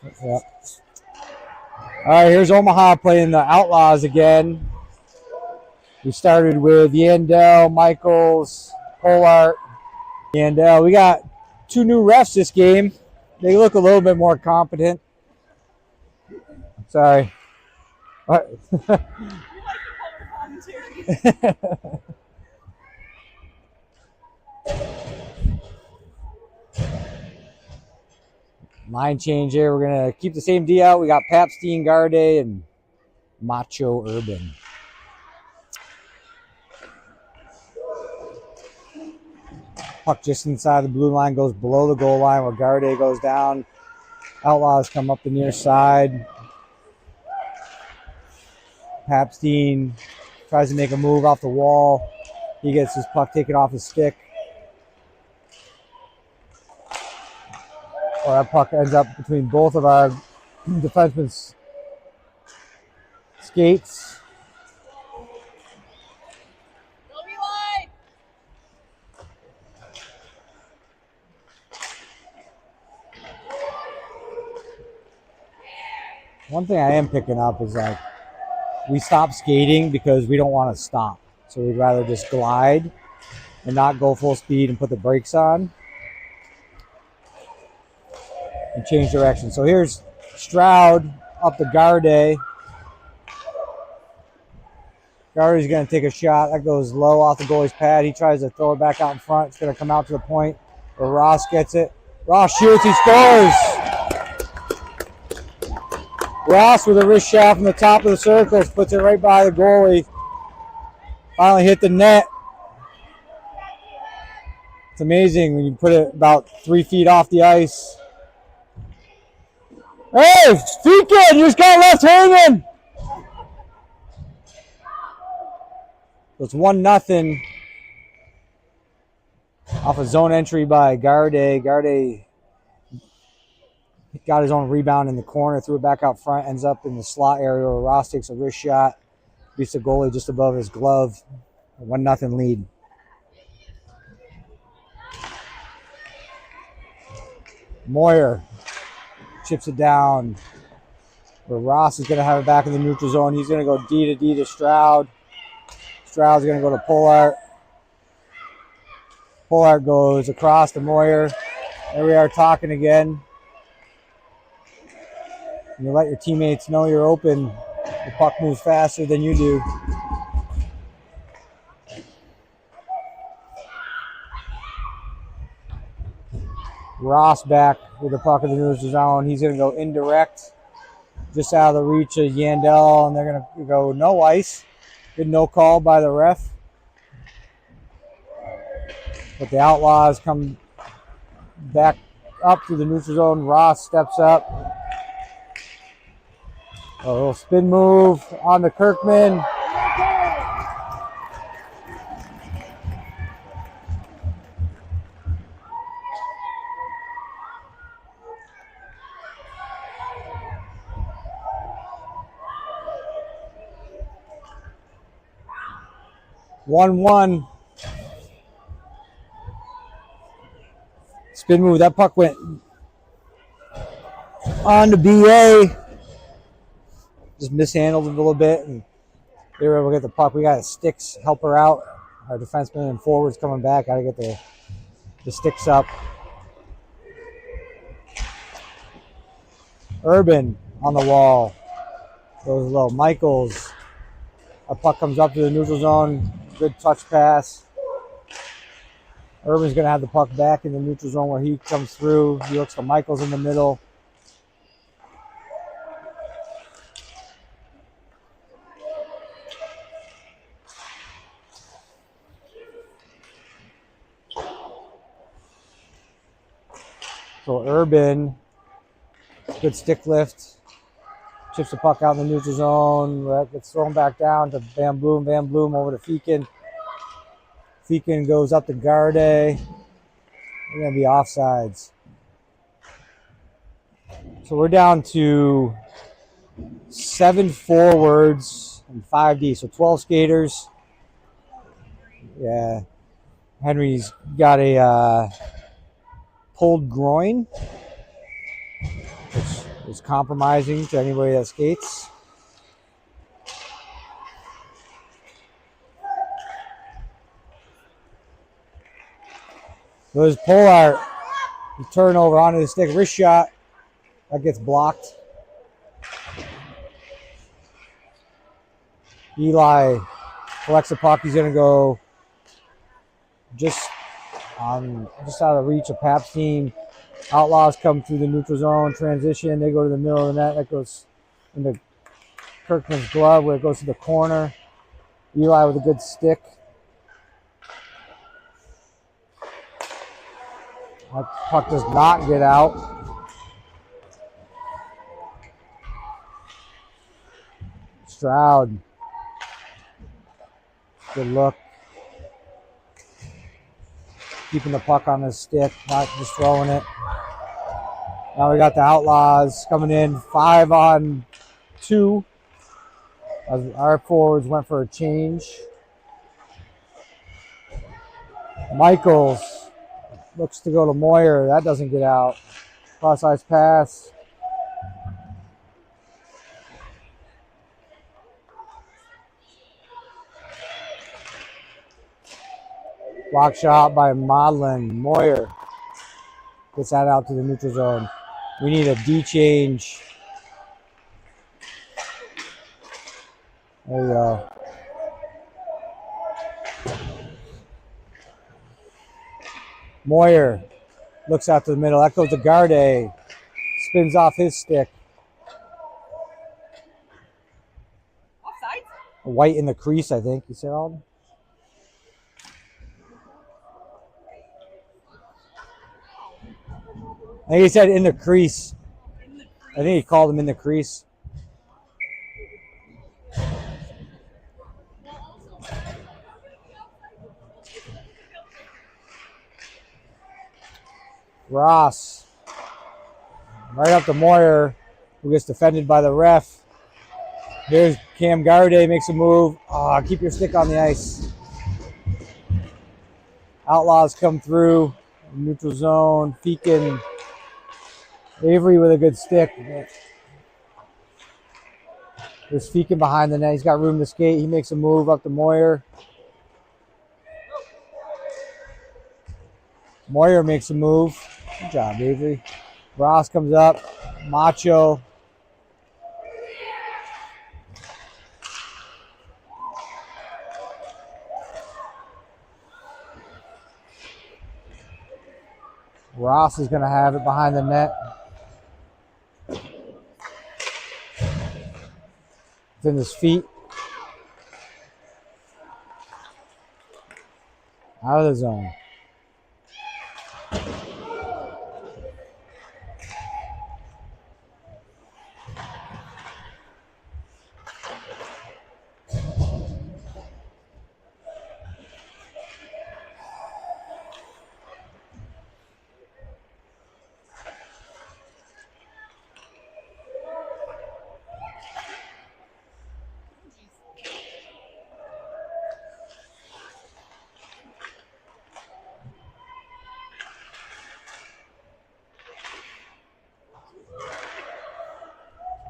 Yep. All right, here's Omaha playing the Outlaws again. We started with Yandel, Michaels, Polart, Yandel. We got 2 new refs this game. They look a little bit more competent. Sorry. What? Line change here. We're going to keep the same D out. We got Papstein, Garde, and Macho Urban. Puck just inside the blue line, goes below the goal line where Garde goes down. Outlaws come up the near side. Papstein tries to make a move off the wall. He gets his puck taken off his stick. Well, that puck ends up between both of our defensemen's skates. One thing I am picking up is like we stop skating because we don't want to stop. So we'd rather just glide and not go full speed and put the brakes on and change direction. So here's Stroud up to Garde. Garde's going to take a shot. That goes low off the goalie's pad. He tries to throw it back out in front. It's going to come out to the point where Ross gets it. Ross shoots. He scores. Ross with a wrist shot from the top of the circles, puts it right by the goalie. Finally hit the net. It's amazing when you put it about 3 feet off the ice. Hey, Feakin, you just got left hanging. It's 1-0 off a zone entry by Garde. Garde got his own rebound in the corner, threw it back out front, ends up in the slot area where Ross takes a wrist shot, beats the goalie just above his glove. 1-0 lead. Moyer chips it down. Where Ross is going to have it back in the neutral zone. He's going to go D to D to Stroud. Stroud's going to go to Polart. Polart goes across to Moyer. There we are talking again. When you let your teammates know you're open, the puck moves faster than you do. Ross back with the puck in the neutral zone. He's going to go indirect, just out of the reach of Yandel, and they're going to go no ice. Good no call by the ref. But the Outlaws come back up to the neutral zone. Ross steps up. A little spin move on the Kirkman. One. Spin move. That puck went on to BA. Just mishandled it a little bit, and they were able to get the puck. We got sticks help her out. Our defenseman and forwards coming back. Got to get the sticks up. Urban on the wall. Goes low. Michaels. A puck comes up to the neutral zone. Good touch pass. Urban's going to have the puck back in the neutral zone where he comes through. He looks to Michaels in the middle. So Urban, good stick lift, chips the puck out in the neutral zone, gets thrown back down to Van Bloom. Van Bloom over to Feakin. Feakin goes up to Garde. They're going to be offsides. So we're down to 7 forwards and 5D, so 12 skaters. Yeah, Henry's got a pulled groin, which It's compromising to anybody that skates. There's Pollard. Turnover onto the stick. Wrist shot. That gets blocked. Eli collects the puck. He's going to go just out of reach of Pap's team. Outlaws come through the neutral zone. Transition. They go to the middle of the net. That goes into Kirkman's glove where it goes to the corner. Eli with a good stick. That puck does not get out. Stroud. Good look. Keeping the puck on his stick, not just throwing it. Now we got the Outlaws coming in 5-on-2. As our forwards went for a change. Michaels looks to go to Moyer. That doesn't get out. Cross-ice pass. Block shot by Modlin. Moyer gets that out to the neutral zone. We need a D change. There we go. Moyer looks out to the middle. That goes to Garde. Spins off his stick. Offside? White in the crease, I think. You said, Alden? I think he said in the crease. I think he called him in the crease. Ross. Right up to Moyer, who gets defended by the ref. Here's Cam Garde, makes a move. Oh, keep your stick on the ice. Outlaws come through. Neutral zone. Feakin. Avery with a good stick. There's Feakin behind the net. He's got room to skate. He makes a move up to Moyer. Moyer makes a move. Good job, Avery. Ross comes up. Macho. Ross is going to have it behind the net. It's in his feet. Out of the zone.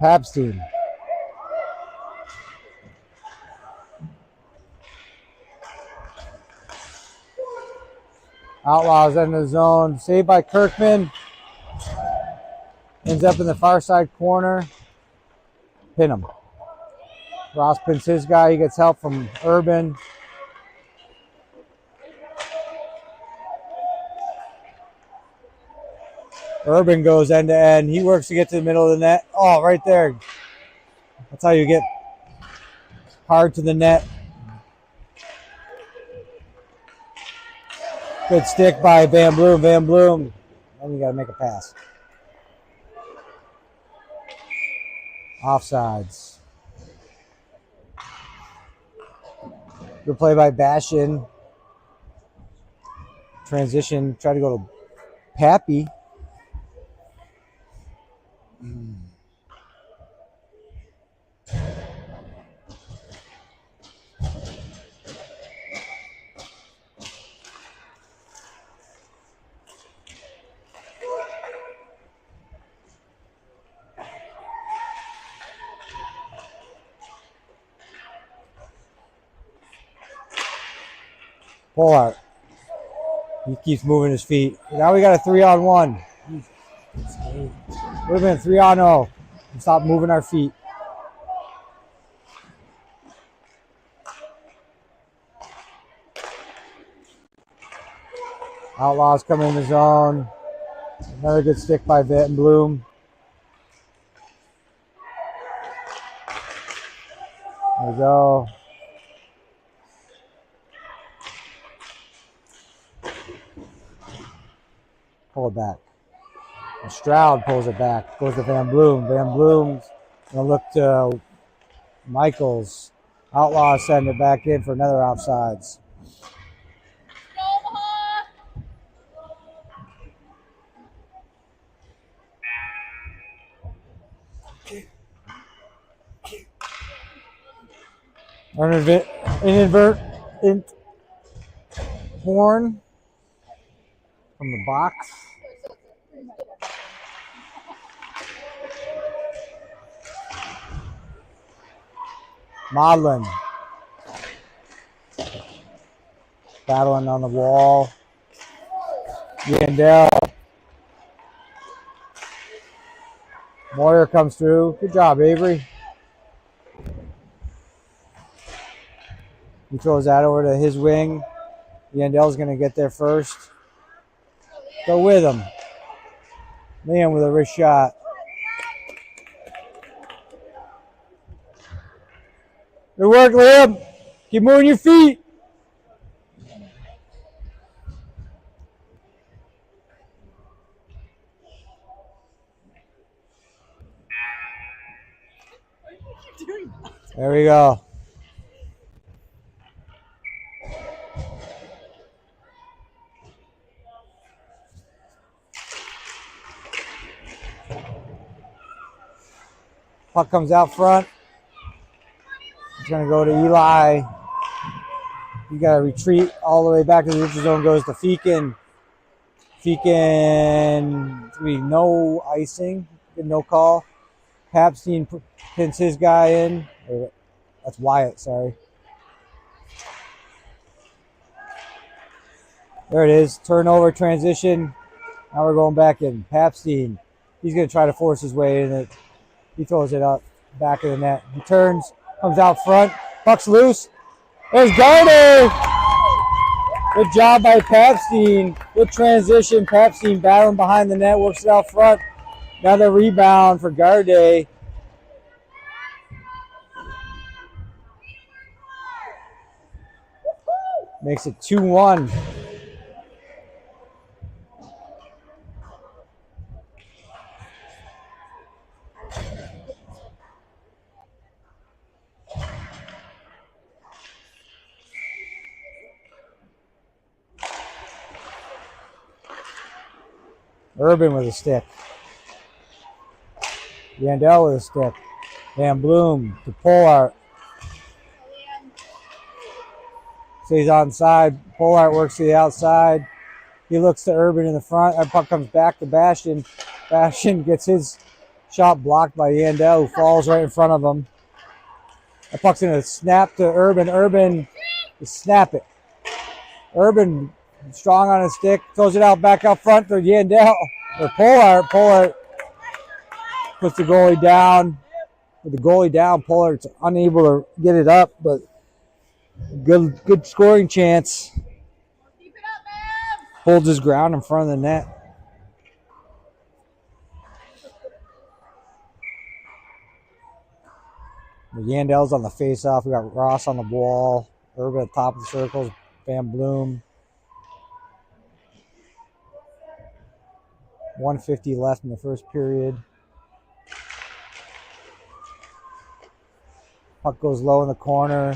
Pap's team. Outlaws in the zone. Saved by Kirkman. Ends up in the far side corner. Pin him. Ross pins his guy. He gets help from Urban. Urban goes end to end. He works to get to the middle of the net. Oh, right there. That's how you get hard to the net. Good stick by Van Bloom. Van Bloom. Then you got to make a pass. Offsides. Good play by Bashin. Transition. Try to go to Pappy. Pollard. He keeps moving his feet. Now we got a 3-on-1. Would have been 3-on-0. Stop moving our feet. Outlaws coming in the zone. Another good stick by Van Bloom. There we go. Pull it back. And Stroud pulls it back. Goes to Van Bloom. Van Bloom's going to look to Michaels. Outlaws send it back in for another offsides. Inadvertent horn from the box. Modlin battling on the wall. Yandel. Moyer comes through. Good job, Avery. He throws that over to his wing. Yandel's going to get there first. Go with him. Liam with a wrist shot. Good work, Liam. Keep moving your feet. There we go. Puck comes out front. It's going to go to Eli. You got to retreat all the way back to the neutral zone. Goes to Feakin. Feakin, no icing. No call. Papstein pins his guy in. That's Wyatt, sorry. There it is. Turnover, transition. Now we're going back in. Papstein. He's going to try to force his way in it. He throws it up back of the net. He turns, comes out front. Puck's loose. There's Garner. Good job by Papstein. Good transition. Papstein battling behind the net. Works it out front. Another rebound for Garday. Makes it 2-1. Urban with a stick. Yandel with a stick. Van Bloom to Pollard. Stays onside. Pollard works to the outside. He looks to Urban in the front. That puck comes back to Bastion. Bastion gets his shot blocked by Yandel, who falls right in front of him. That puck's going to snap to Urban. Urban to snap it. Urban strong on his stick. Throws it out back out front for Yandel. Or Pollard. Pollard puts the goalie down. With the goalie down, Pollard's unable to get it up, but good scoring chance. Keep it up, man. Holds his ground in front of the net. The Yandel's on the face-off. We got Ross on the wall. Urban at the top of the circles. Van Bloom. 1:50 left in the first period. Puck goes low in the corner.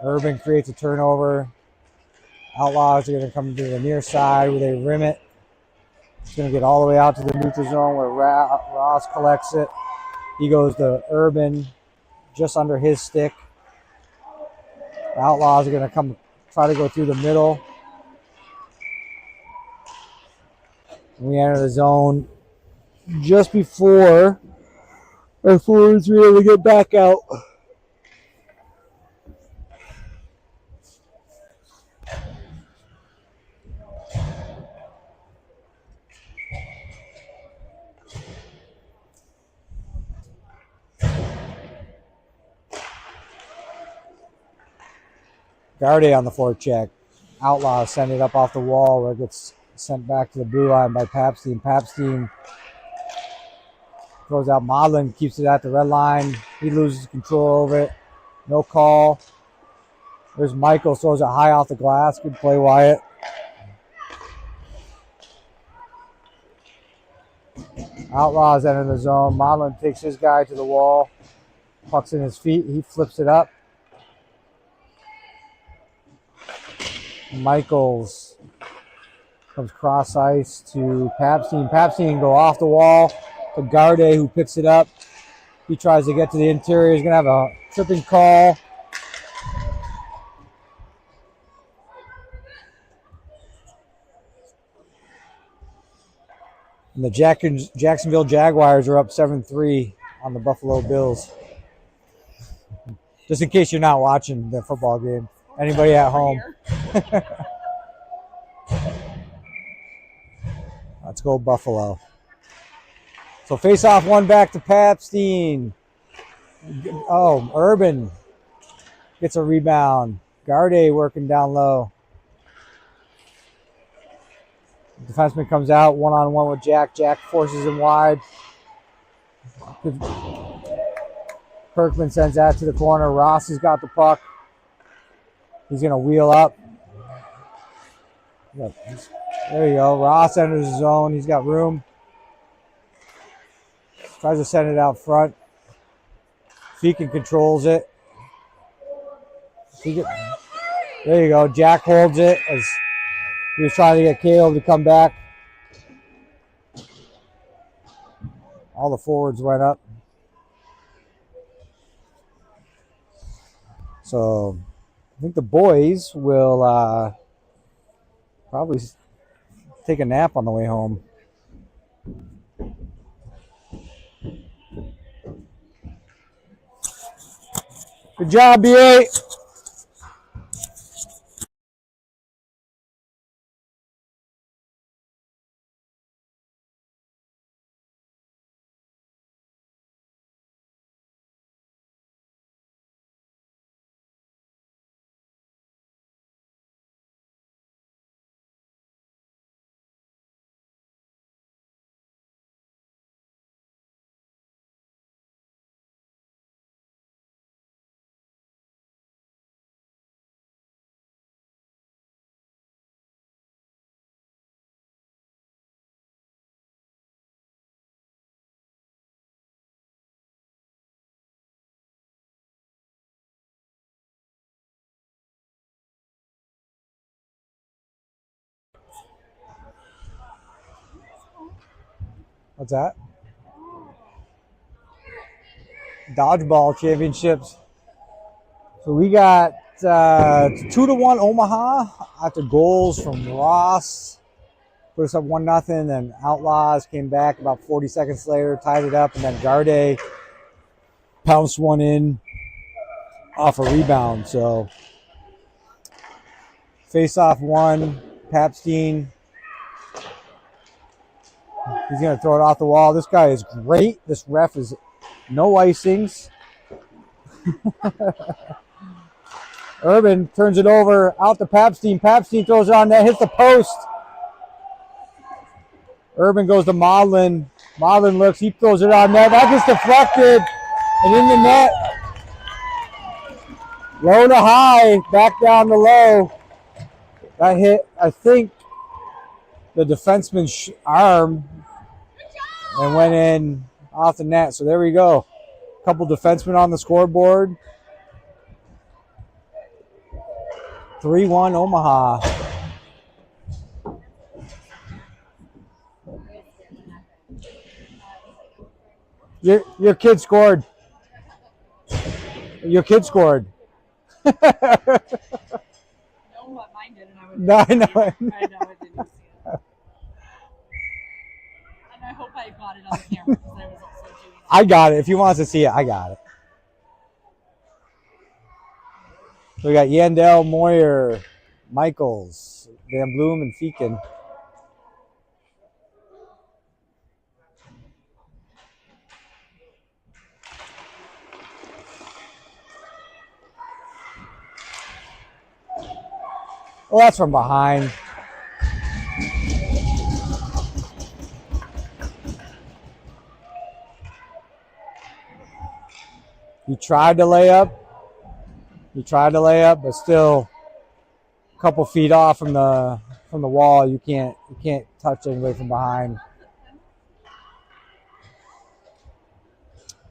Urban creates a turnover. Outlaws are going to come to the near side where they rim it. It's going to get all the way out to the neutral zone where Ross collects it. He goes to Urban just under his stick. The Outlaws are going to come try to go through the middle. We enter the zone just before our forwards were able to get back out. Garde on the forecheck. Outlaws send it up off the wall where it gets sent back to the blue line by Papstein. Papstein throws out Modlin, keeps it at the red line. He loses control over it. No call. There's Michael, throws it high off the glass. Good play, Wyatt. Outlaws enter the zone. Modlin takes his guy to the wall. Puck's in his feet. He flips it up. Michaels comes cross ice to Papstein. Papstein go off the wall to Garde, who picks it up. He tries to get to the interior. He's going to have a tripping call. And the Jacksonville Jaguars are up 7-3 on the Buffalo Bills. Just in case you're not watching the football game. Anybody at home? Let's go Buffalo. So face-off one back to Papstein. Oh, Urban gets a rebound. Garde working down low. The defenseman comes out one-on-one with Jack. Jack forces him wide. Kirkman sends that to the corner. Ross has got the puck. He's going to wheel up. There you go. Ross enters the zone. He's got room. Tries to send it out front. Feakin controls it. There you go. Jack holds it as he was trying to get Caleb to come back. All the forwards went up. So I think the boys will probably take a nap on the way home. Good job, BA. What's that? Dodgeball championships. So we got 2-1 Omaha after goals from Ross. Put us up 1-0. Then Outlaws came back about 40 seconds later, tied it up, and then Garde pounced one in off a rebound. So face-off one, Papstein. He's going to throw it off the wall. This guy is great. This ref is no icings. Urban turns it over out to Papstein. Papstein throws it on net, hits the post. Urban goes to Modlin. Modlin looks, he throws it on net. That gets deflected and in the net. Low to high, back down to low. That hit, I think, the defenseman's arm and went in off the net. So there we go. A couple defensemen on the scoreboard. 3-1 Omaha. Your kid scored. Your kid scored. No, what mine did, and I would. No, I know. I know, I didn't see it. And I hope I got it on camera because I was also doing that. I got it. If you want to see it, I got it. So we got Yandel, Moyer, Michaels, Van Bloom, and Feakin. Oh, that's from behind. He tried to lay up. But still a couple feet off from the wall. You can't touch anybody from behind.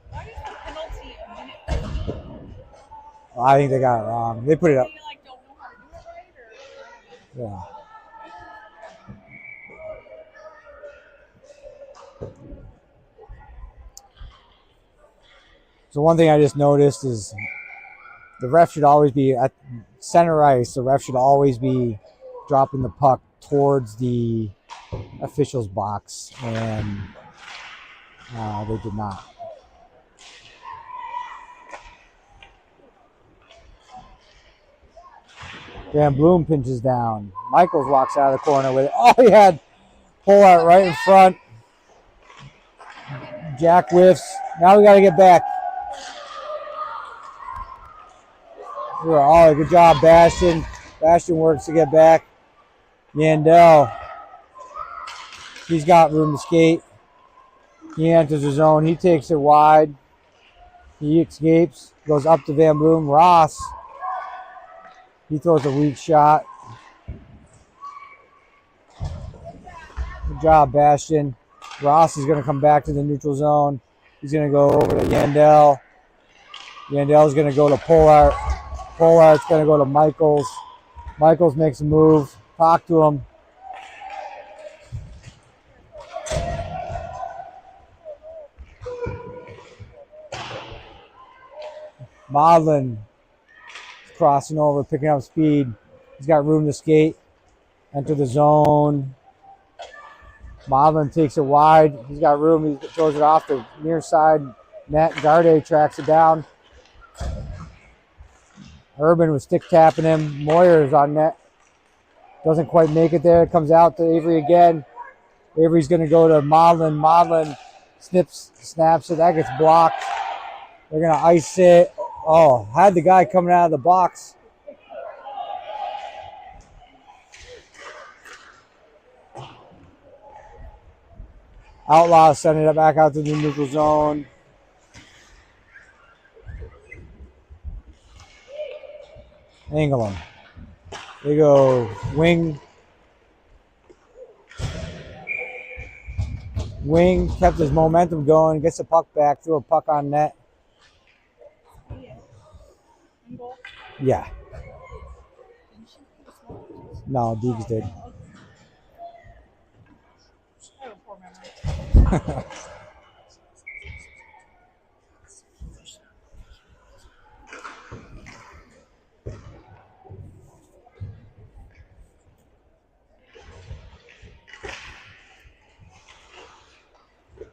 Why is the penalty a minute? I think they got it wrong. They put it up. You like don't know how to do it right, or Yeah. So one thing I just noticed is the ref should always be at center ice. The ref should always be dropping the puck towards the official's box, and they did not. Van Bloom pinches down. Michaels walks out of the corner with it. Oh, he had pull out right in front. Jack whiffs. Now we got to get back. Oh, good job, Bastion. Bastion works to get back. Yandel. He's got room to skate. He enters the zone. He takes it wide. He escapes. Goes up to Van Bloom. Ross. He throws a weak shot. Good job, Bastion. Ross is going to come back to the neutral zone. He's going to go over to Yandel. Yandel's going to go to Polart. Polart's going to go to Michaels. Michaels makes a move. Talk to him. Modlin crossing over, picking up speed. He's got room to skate. Enter the zone. Modlin takes it wide. He's got room. He throws it off the near side net. Garde tracks it down. Urban was stick tapping him. Moyer is on net. Doesn't quite make it there. Comes out to Avery again. Avery's going to go to Modlin. Modlin snaps it. That gets blocked. They're going to ice it. Oh, had the guy coming out of the box. Outlaws sending it back out to the neutral zone. Engelum. They go wing. Wing kept his momentum going. Gets the puck back. Threw a puck on net. Yeah. No, Deeks did. oh, poor memory.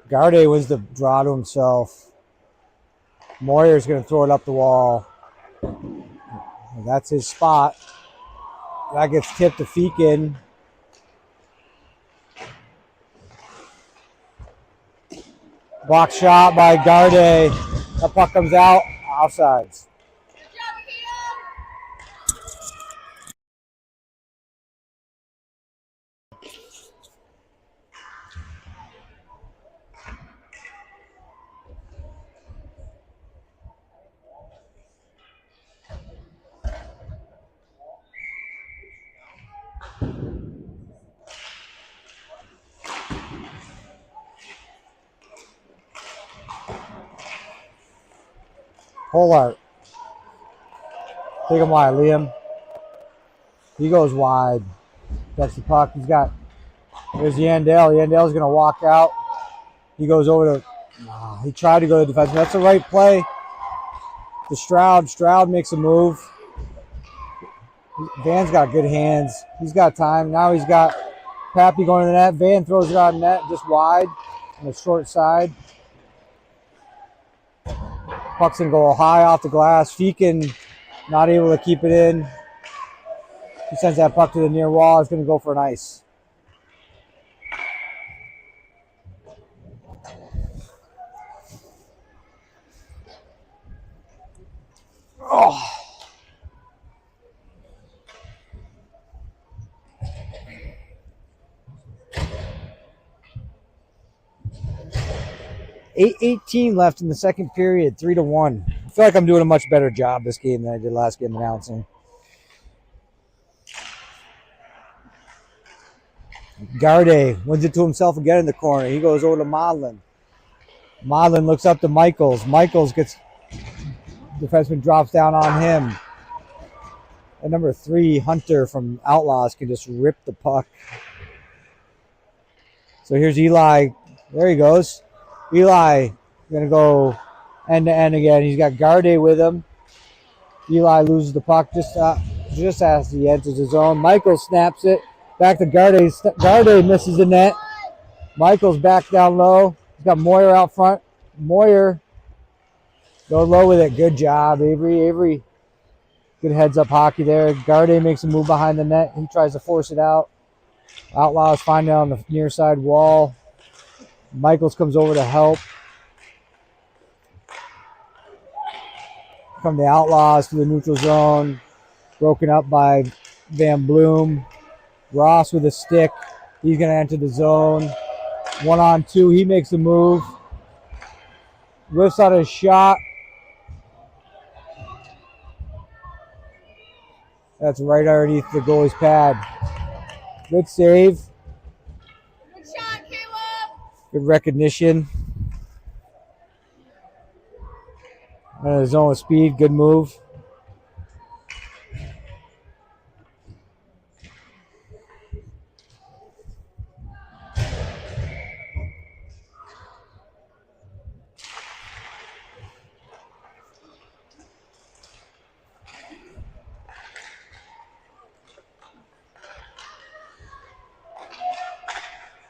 Garde wins the draw to himself. Moyer's going to throw it up the wall. And that's his spot. That gets tipped to Feakin. Block shot by Garde. The puck comes out. Offsides. Polart. Take him wide, Liam. He goes wide. That's the puck. There's Yandel. Yandel's going to walk out. He goes over to, he tried to go to the defense. That's the right play. To Stroud. Stroud makes a move. Van's got good hands. He's got time. Now he's got Pappy going to the net. Van throws it on net just wide on the short side. Puck's going to go high off the glass. Feakin not able to keep it in. He sends that puck to the near wall. It's going to go for an ice. Oh. 8:18 left in the second period, 3-1. I feel like I'm doing a much better job this game than I did last game announcing. Garde wins it to himself again in the corner. He goes over to Modlin. Modlin looks up to Michaels. Michaels gets, defenseman drops down on him. And number 3, Hunter from Outlaws, can just rip the puck. So here's Eli. There he goes. Eli going to go end to end again. He's got Garde with him. Eli loses the puck just as he enters his zone. Michaels snaps it. Back to Garde. Garde misses the net. Michaels back down low. He's got Moyer out front. Moyer go low with it. Good job, Avery. Avery, good heads-up hockey there. Garde makes a move behind the net. He tries to force it out. Outlaws find it on the near side wall. Michaels comes over to help. Come the Outlaws to the neutral zone. Broken up by Van Bloom. Ross with a stick. He's going to enter the zone. 1-on-2. He makes a move. Whiffs out a shot. That's right underneath the goalie's pad. Good save. Good shot, Caleb. Good recognition. And a zone of speed. Good move.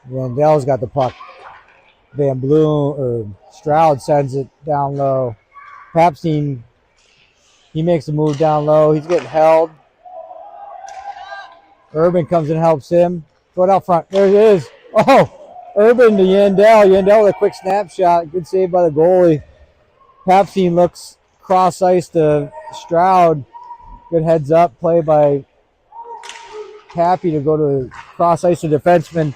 Randell's got the puck. Van Bloom or Stroud sends it down low. Papstein, he makes a move down low. He's getting held. Urban comes and helps him. Going out front. There it is. Oh, Urban to Yandel. Yandel with a quick snapshot. Good save by the goalie. Papstein looks cross ice to Stroud. Good heads up play by Pappy to go to cross ice to defenseman.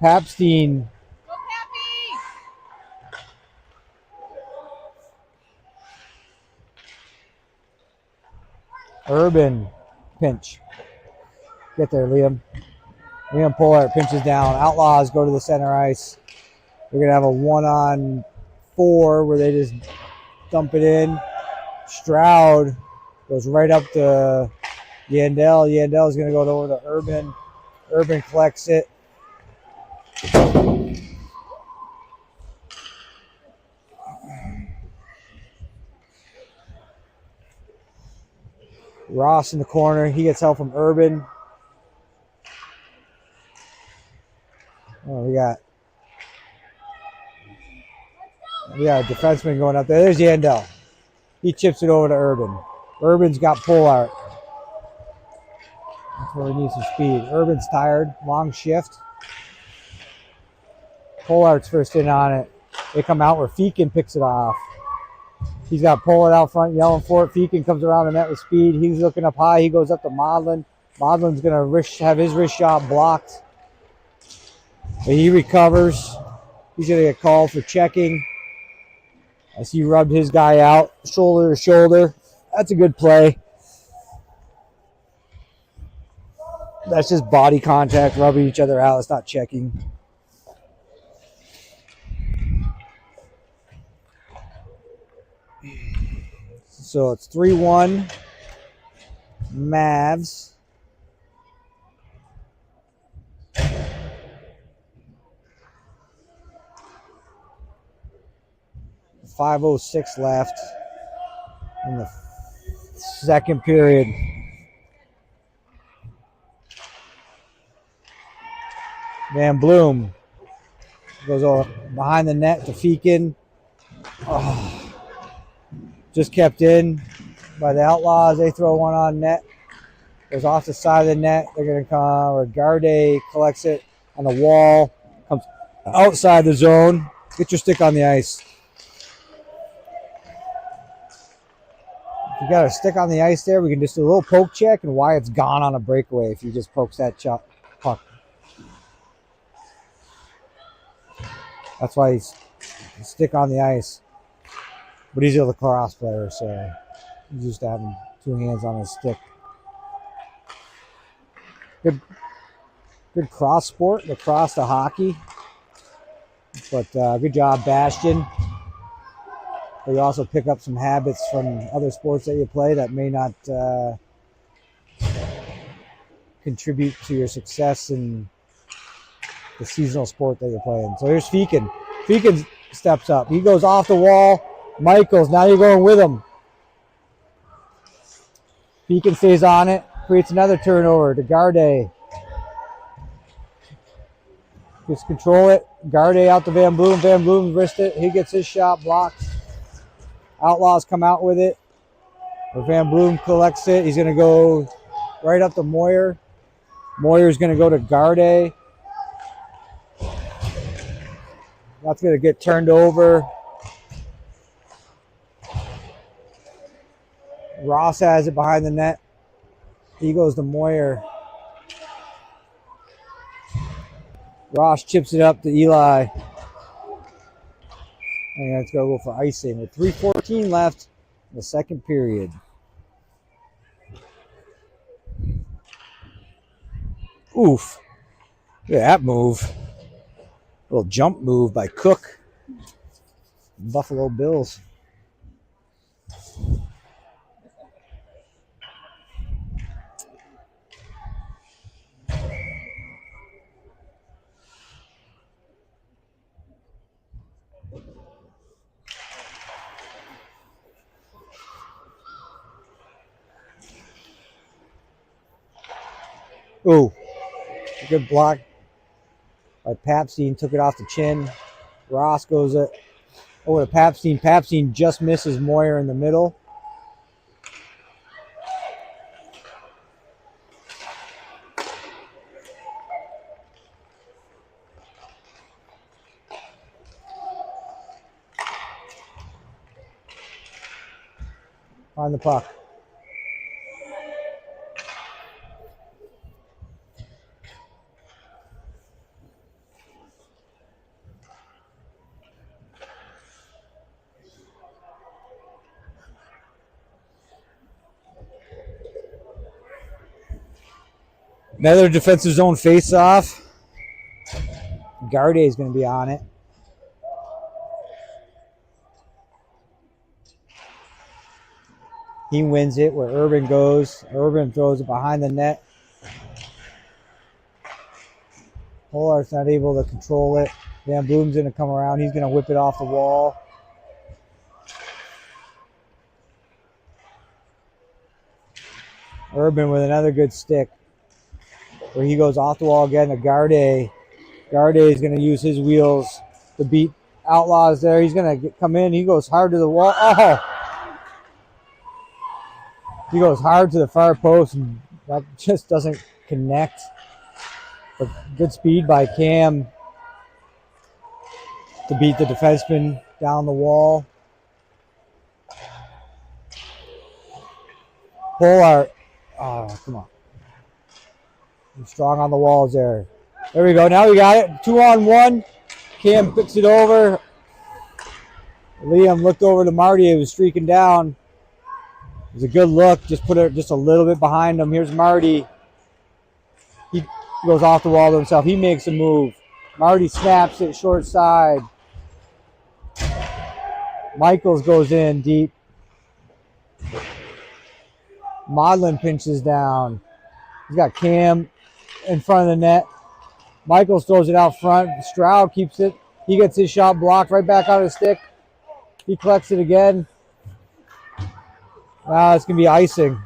Papstein. Go, Pappy. Urban pinch. Get there, Liam. Liam Pollard pinches down. Outlaws go to the center ice. We're going to have a 1-on-4 where they just dump it in. Stroud goes right up to Yandel. Yandel is going to go over to Urban. Urban collects it. Ross in the corner. He gets help from Urban. Oh, we got a defenseman going up there. There's Yandel. He chips it over to Urban. Urban's got Pollard. That's where he needs some speed. Urban's tired. Long shift. Pollard's first in on it. They come out where Feakin picks it off. He's got Pollard out front yelling for it. Feakin comes around the net with speed. He's looking up high. He goes up to Modlin. Modlin's going to have his wrist shot blocked. But he recovers. He's going to get called for checking. As he rubbed his guy out, shoulder to shoulder. That's a good play. That's just body contact, rubbing each other out. It's not checking. So it's 3-1 Mavs. .506 left in the second period. Van Bloom goes over behind the net to Feakin. Oh. Just kept in by the Outlaws. They throw one on net. Goes off the side of the net. They're going to come, or Garde collects it on the wall. Comes outside the zone. Get your stick on the ice. If you got a stick on the ice there, we can just do a little poke check and why it's gone on a breakaway if you just pokes that puck. That's why he's stick on the ice. But he's a lacrosse player, so he's used to having two hands on his stick. Good cross sport, lacrosse to hockey. But good job, Bastion. But you also pick up some habits from other sports that you play that may not contribute to your success in the seasonal sport that you're playing. So here's Feakin. Feakin steps up. He goes off the wall. Michaels, now you're going with him. Feakin stays on it. Creates another turnover to Garde. Just control it. Garde out to Van Bloom. Van Bloom wrist it. He gets his shot blocked. Outlaws come out with it. Or Van Bloom collects it. He's going to go right up to Moyer. Moyer's going to go to Garde. That's going to get turned over. Ross has it behind the net. He goes to Moyer. Ross chips it up to Eli. And it's going to go for icing with 3:14 left in the second period. Oof. Look at that move. Little jump move by Cook. Buffalo Bills. Ooh. A good block by Papstein. Took it off the chin. Ross goes over to Papstein. Papstein just misses Moyer in the middle. Find the puck. Another defensive zone face-off. Garde is going to be on it. He wins it where Urban goes. Urban throws it behind the net. Pollard's not able to control it. Van Bloom's going to come around. He's going to whip it off the wall. Urban with another good stick. Where he goes off the wall again to Garde. Garde is going to use his wheels to beat Outlaws there. He's going to come in. He goes hard to the wall. Oh! He goes hard to the far post, and that just doesn't connect. But good speed by Cam to beat the defenseman down the wall. Pollard. Oh, come on. He's strong on the walls there. There we go. Now we got it. 2-on-1. Cam picks it over. Liam looked over to Marty. He was streaking down. It was a good look. Just put it just a little bit behind him. Here's Marty. He goes off the wall to himself. He makes a move. Marty snaps it short side. Michaels goes in deep. Modlin pinches down. He's got Cam in front of the net. Michaels throws it out front. Stroud keeps it. He gets his shot blocked right back on his stick. He collects it again. Wow, it's going to be icing.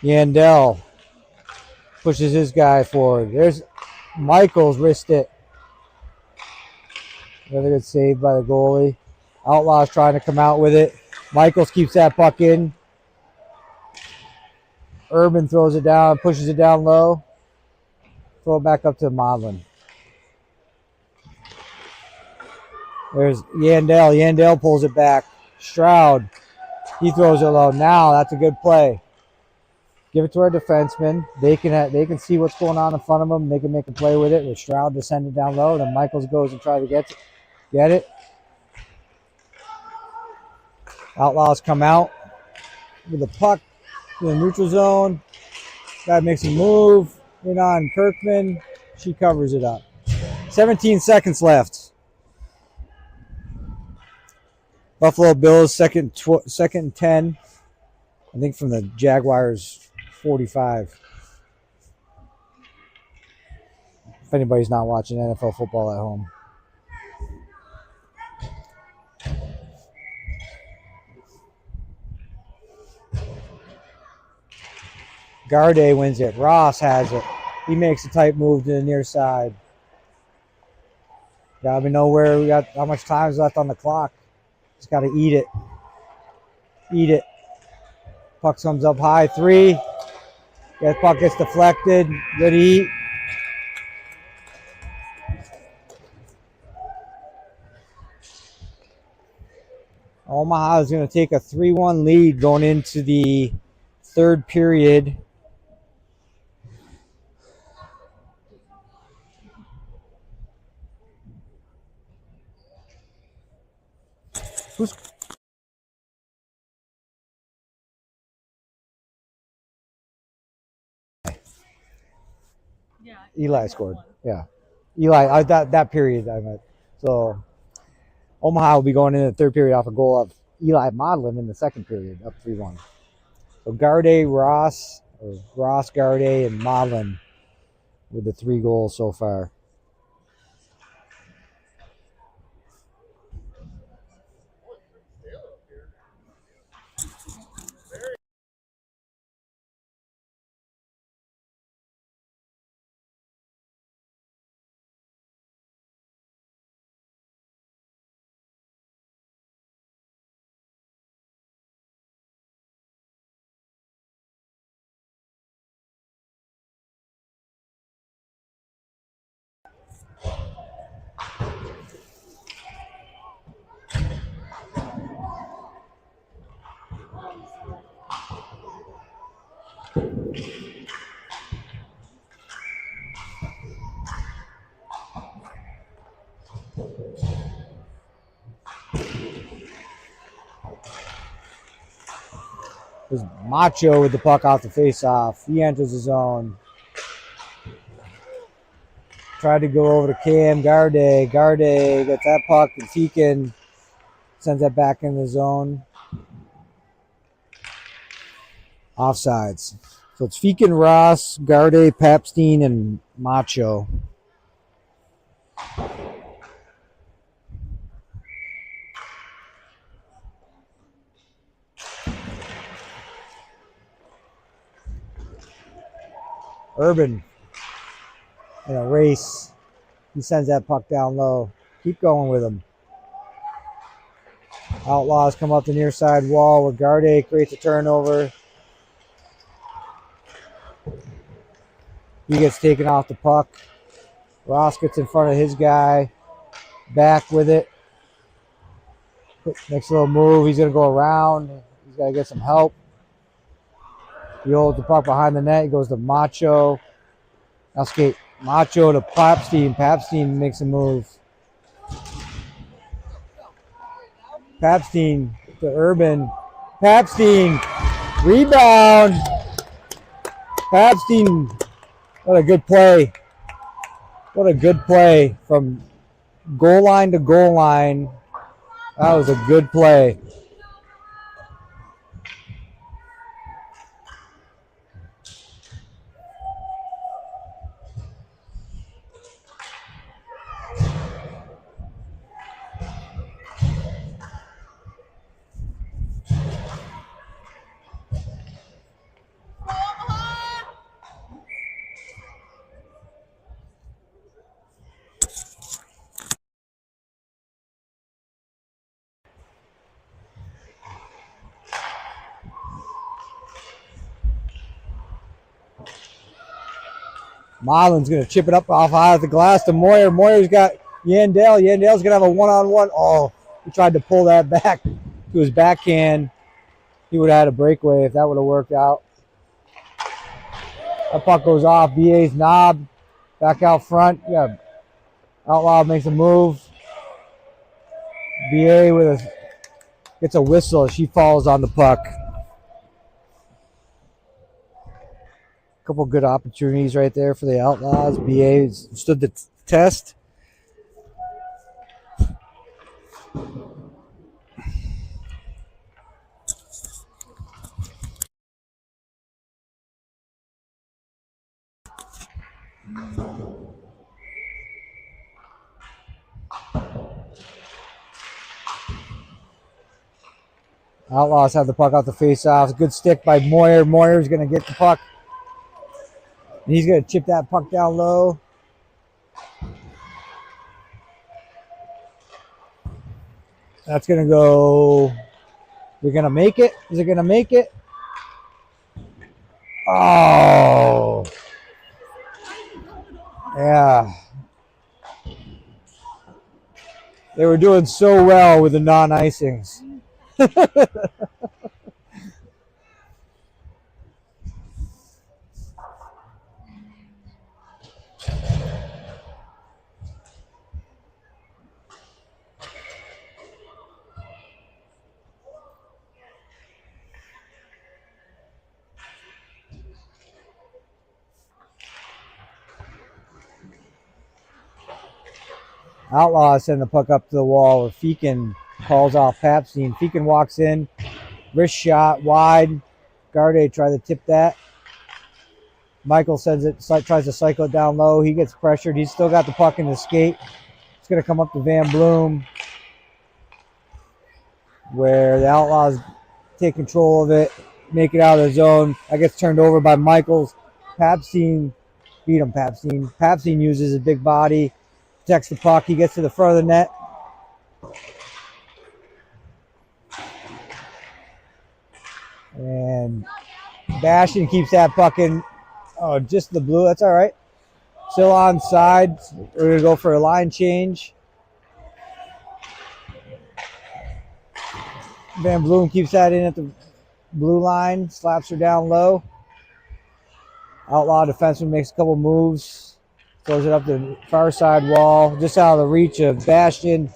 Yandel pushes his guy forward. There's Michaels wrist it. Another good save by the goalie. Outlaws trying to come out with it. Michaels keeps that puck in. Urban throws it down, pushes it down low. Throw it back up to Modlin. There's Yandel. Yandel pulls it back. Stroud. He throws it low. Now that's a good play. Give it to our defensemen. They can see what's going on in front of them. They can make a play with it. With Stroud descending down low. Then Michaels goes and tries to get it. Outlaws come out with the puck in the neutral zone. Guy makes a move in on Kirkman. She covers it up. 17 seconds left. Buffalo Bills second and 10. I think from the Jaguars 45. If anybody's not watching NFL football at home. Garde wins it. Ross has it. He makes a tight move to the near side. Gotta know where we got, how much time is left on the clock. Just gotta eat it. Eat it. Puck comes up high. 3. That puck gets deflected. Good eat. Omaha is going to take a 3-1 lead going into the third period. Who's Yeah. Eli scored. Yeah. Eli, that period I meant. So Omaha will be going into the third period off a goal of Eli Modlin in the second period, up 3-1. So Garde, Ross, Garde, and Modlin with the 3 goals so far. There's Macho with the puck off the face-off. He enters the zone. Tried to go over to Cam Garde. Garde gets that puck, and Feakin sends that back in the zone. Offsides. So it's Feakin, Ross, Garde, Papstein, and Macho. Urban in a race. He sends that puck down low. Keep going with him. Outlaws come up the near side wall where Garde creates a turnover. He gets taken off the puck. Ross gets in front of his guy. Back with it. Makes a little move. He's going to go around. He's got to get some help. He holds the puck behind the net. He goes to Macho. Now skate Macho to Papstein. Papstein makes a move. Papstein to Urban. Papstein. Rebound. Papstein. What a good play. What a good play from goal line to goal line. That was a good play. Marlon's going to chip it up off high at the glass to Moyer. Moyer's got Yandel. Yandel's going to have a one-on-one. Oh, he tried to pull that back to his backhand. He would have had a breakaway if that would have worked out. That puck goes off. BA's knob. Back out front. Yeah. Outlaw makes a move. BA gets a whistle. She falls on the puck. Couple good opportunities right there for the Outlaws. BA stood the test. Outlaws have the puck off the face-off. Good stick by Moyer. Moyer's going to get the puck. And he's going to chip that puck down low. That's going to go. They're going to make it. Is it going to make it? Oh. Yeah. They were doing so well with the non-icings. Outlaws send the puck up to the wall where Feakin calls off Papstein. Feakin walks in, wrist shot wide. Garde tries to tip that. Michael sends it, tries to cycle it down low. He gets pressured. He's still got the puck in the skate. It's going to come up to Van Bloom, where the Outlaws take control of it, make it out of the zone. That gets turned over by Michaels. Papstein beat him. Papstein uses his big body, protects the puck. He gets to the front of the net. And Bastion keeps that puck in. Oh, just the blue. That's all right. Still onside. We're going to go for a line change. Van Bloom keeps that in at the blue line. Slaps her down low. Outlaw defenseman makes a couple moves. Throws it up the far side wall. Just out of the reach of Bastion.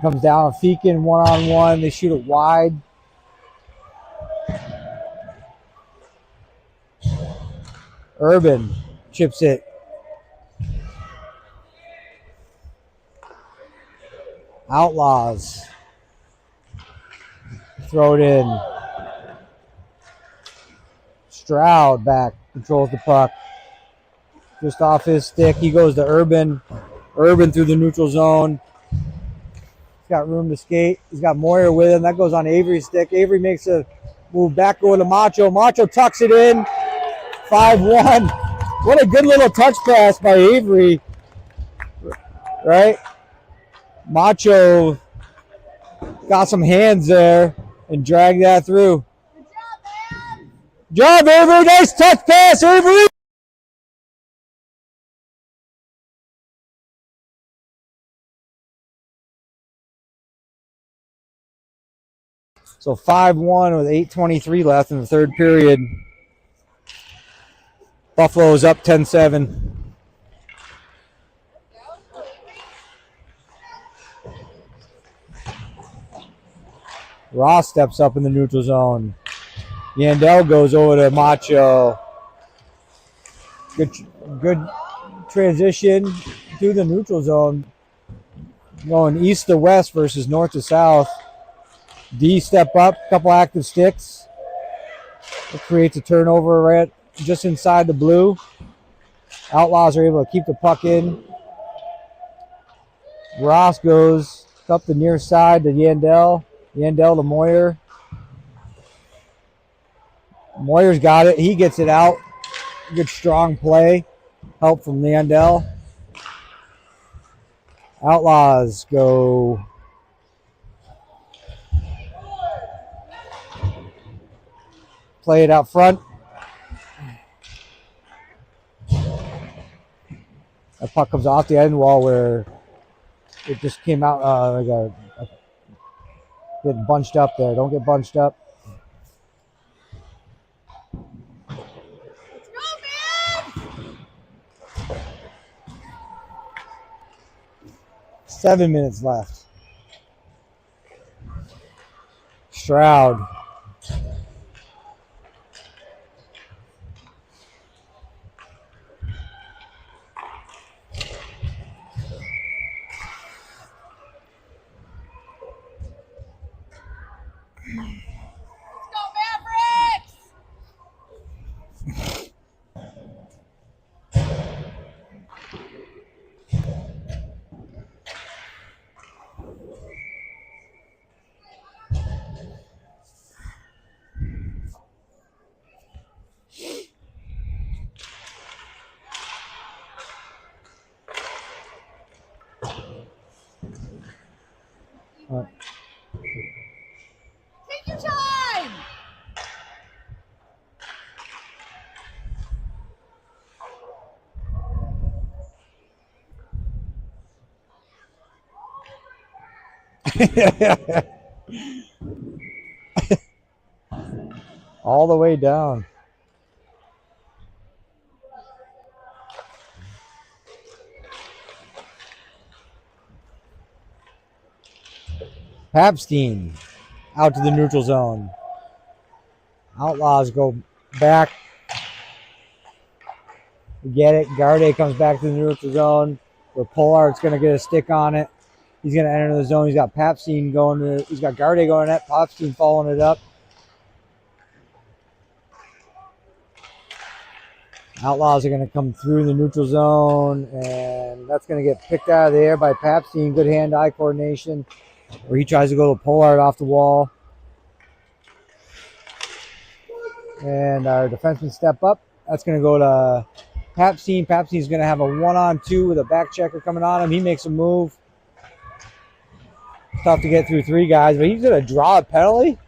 Comes down on Feakin one-on-one. They shoot it wide. Urban chips it. Outlaws throw it in. Stroud back, controls the puck. Just off his stick. He goes to Urban. Urban through the neutral zone. He's got room to skate. He's got Moyer with him. That goes on Avery's stick. Avery makes a move back going to Macho. Macho tucks it in. 5-1. What a good little touch pass by Avery. Right? Macho got some hands there and dragged that through. Good job, Avery. Nice touch pass, Avery. So 5-1 with 8:23 left in the third period. Buffalo's up 10-7. Ross steps up in the neutral zone. Yandel goes over to Macho. Good transition through the neutral zone. Going east to west versus north to south. D step up, couple active sticks. It creates a turnover right just inside the blue. Outlaws are able to keep the puck in. Ross goes up the near side to Yandel. Yandel to Moyer. Moyer's got it. He gets it out. Good strong play. Help from Yandel. Outlaws go play it out front. The puck comes off the end wall where it just came out getting bunched up there. Don't get bunched up. Let's go, man! 7 minutes left. Stroud. Let's go, Mavericks! Take your time! All the way down. Papstein out to the neutral zone. Outlaws go back. Get it. Garde comes back to the neutral zone where Pollard's going to get a stick on it. He's going to enter the zone. He's got Papstein going to, he's got Garde going at Papstein following it up. Outlaws are going to come through the neutral zone, and that's going to get picked out of the air by Papstein. Good hand-eye coordination, where he tries to go to Pollard off the wall. And our defensemen step up. That's going to go to Papstein. Papstein's going to have a 1-on-2 with a back checker coming on him. He makes a move. Tough to get through 3 guys, but he's going to draw a penalty.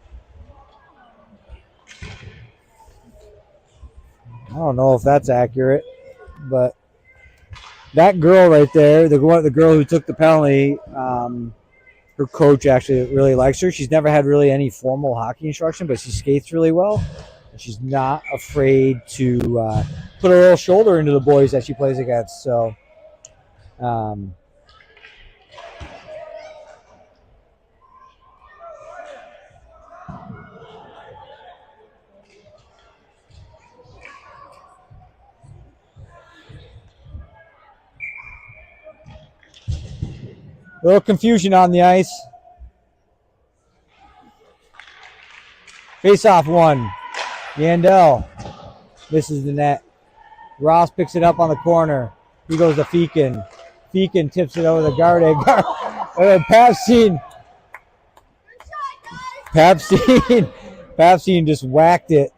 I don't know if that's accurate, but that girl right there, the girl who took the penalty, her coach actually really likes her. She's never had really any formal hockey instruction, but she skates really well. And she's not afraid to put her little shoulder into the boys that she plays against. So, a little confusion on the ice. Face-off 1. Yandel misses the net. Ross picks it up on the corner. He goes to Feakin. Feakin tips it over to Garde. Papstein. Papstein just whacked it.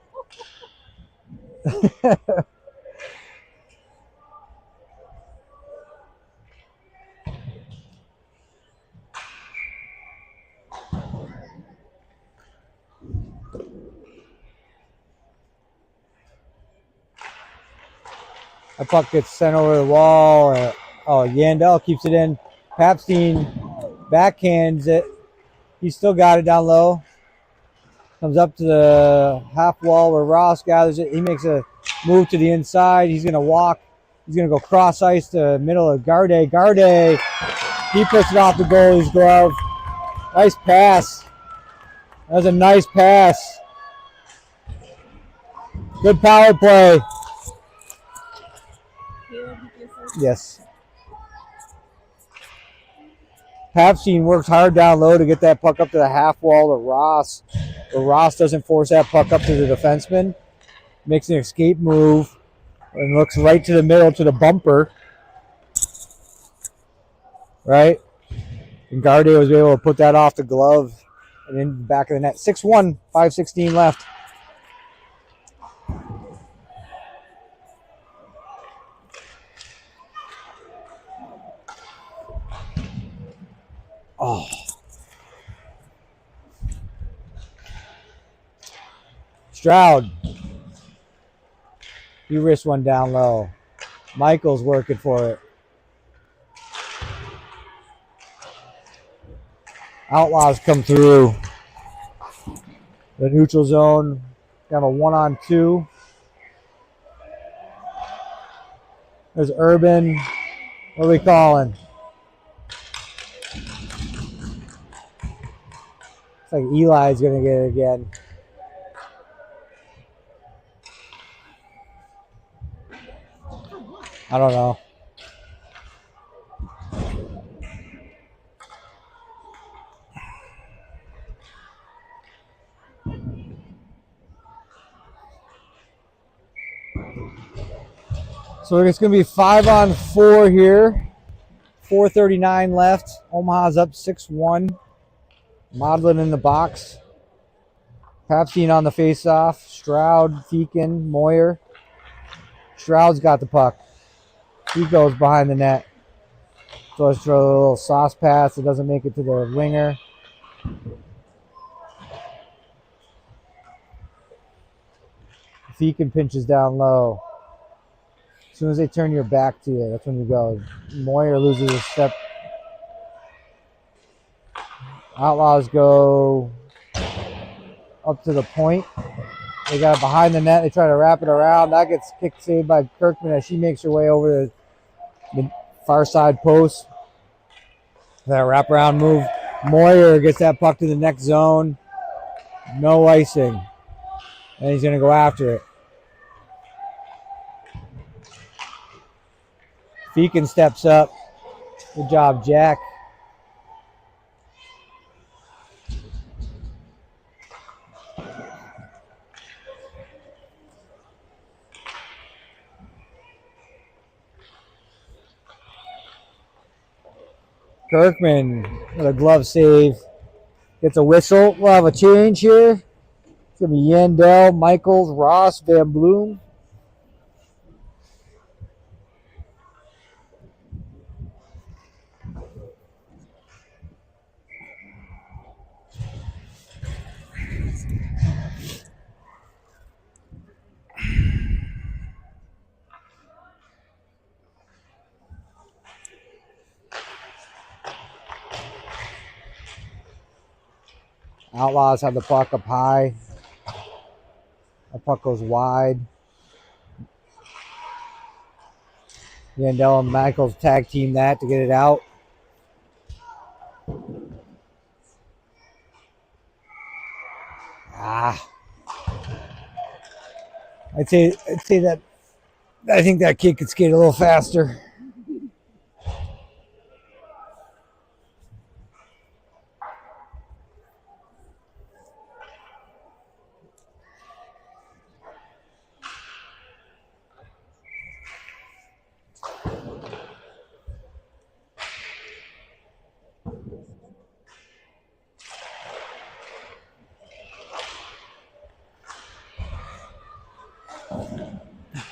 That puck gets sent over the wall. Yandel keeps it in. Papstein backhands it. He's still got it down low. Comes up to the half wall where Ross gathers it. He makes a move to the inside. He's going to walk. He's going to go cross ice to the middle of Garde. Garde, he puts it off the goalie's glove. Nice pass. That was a nice pass. Good power play. Yes. Papstein works hard down low to get that puck up to the half wall to Ross. But Ross doesn't force that puck up to the defenseman. Makes an escape move and looks right to the middle to the bumper. Right? And Garde was able to put that off the glove and in the back of the net. 6-1, 5:16 left. Oh. Stroud. He wrists one down low. Michael's working for it. Outlaws come through the neutral zone. Have a 1-on-2. There's Urban. What are we calling? It's like Eli's going to get it again. I don't know. So it's going to be 5-on-4 here. 4:39 left. Omaha's up 6-1. Maudlin in the box. Papstein on the face-off. Stroud, Feakin, Moyer. Stroud's got the puck. He goes behind the net. So let's throw a little sauce pass. It doesn't make it to the winger. Feakin pinches down low. As soon as they turn your back to you, that's when you go. Moyer loses a step. Outlaws go up to the point. They got it behind the net. They try to wrap it around. That gets kicked saved by Kirkman as she makes her way over the far side post. That wraparound move. Moyer gets that puck to the next zone. No icing. And he's going to go after it. Feakin steps up. Good job, Jack. Kirkman with a glove save. Gets a whistle. We'll have a change here. It's going to be Yandel, Michaels, Ross, Van Bloom. Outlaws have the puck up high. The puck goes wide. Yandel and Michaels tag team that to get it out. I'd say that I think that kid could skate a little faster.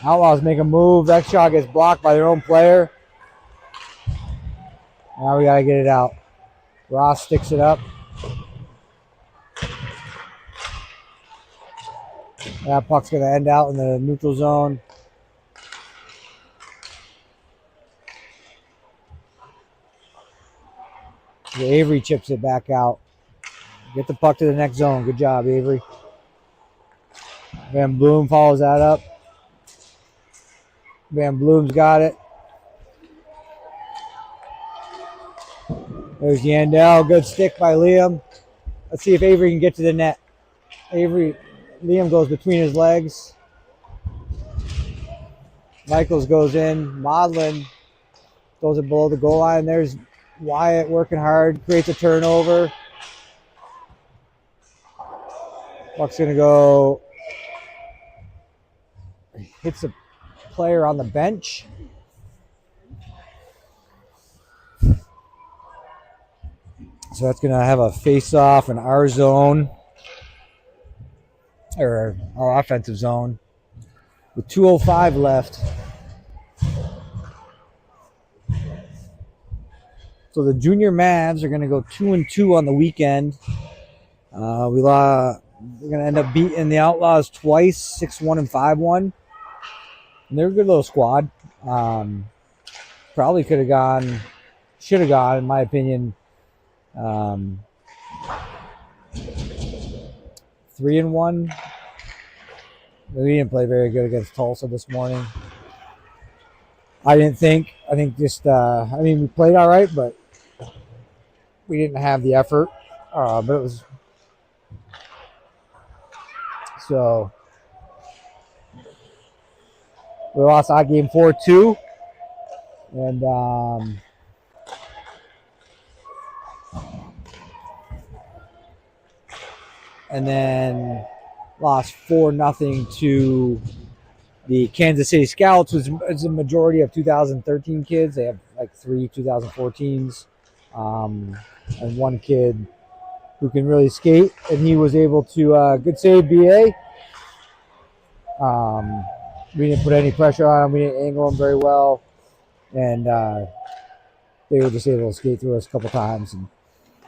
Outlaws make a move. That shot gets blocked by their own player. Now we got to get it out. Ross sticks it up. That puck's going to end out in the neutral zone. Avery chips it back out. Get the puck to the next zone. Good job, Avery. Van Bloom follows that up. Van Bloom's got it. There's Yandel. Good stick by Liam. Let's see if Avery can get to the net. Liam goes between his legs. Michaels goes in. Maudlin throws it below the goal line. There's Wyatt working hard. Creates a turnover. Puck's going to go. Hits a player on the bench. So that's going to have a face-off in our zone, or our offensive zone, with 2:05 left. So the junior Mavs are going to go 2-2 on the weekend. We're going to end up beating the Outlaws twice, 6-1 and 5-1. And they're a good little squad. Probably should have gone, in my opinion, 3-1. We didn't play very good against Tulsa this morning. I think just we played all right, but we didn't have the effort. But it was so we lost that game 4-2, and then lost 4-0 to the Kansas City Scouts, which is a majority of 2013 kids. They have like 3 2014s, and one kid who can really skate, and he was able to good save BA. We didn't put any pressure on him. We didn't angle him very well, and they were just able to skate through us a couple times. And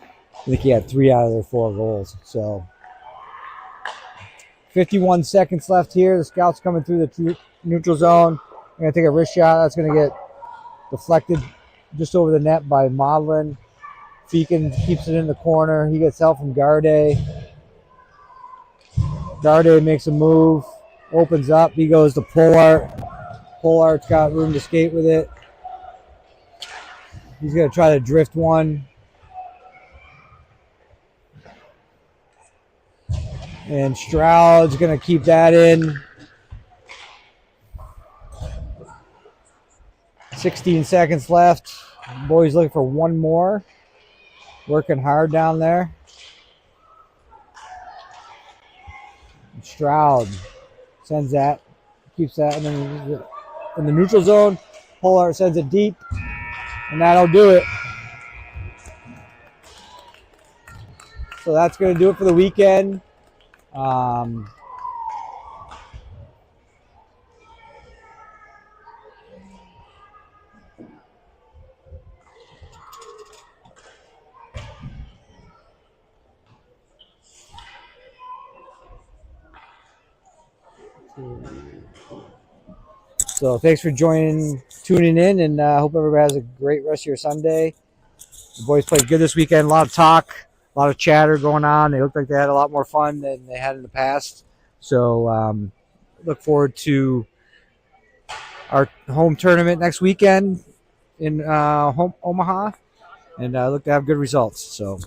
I think he had 3 out of their 4 goals. So 51 seconds left here. The Scouts coming through the neutral zone. They're going to take a wrist shot. That's going to get deflected just over the net by Maudlin. Feakin keeps it in the corner. He gets help from Garde. Garde makes a move, opens up. He goes to Polart. Polart's got room to skate with it. He's going to try to drift one. And Stroud's going to keep that in. 16 seconds left. Boys looking for one more. Working hard down there. Stroud sends that, keeps that, and then in the neutral zone, Polart sends it deep, and that'll do it. So that's going to do it for the weekend. So thanks for tuning in, and I hope everybody has a great rest of your Sunday. The boys played good this weekend. A lot of talk, a lot of chatter going on. They looked like they had a lot more fun than they had in the past. So look forward to our home tournament next weekend in Omaha, and look to have good results. So.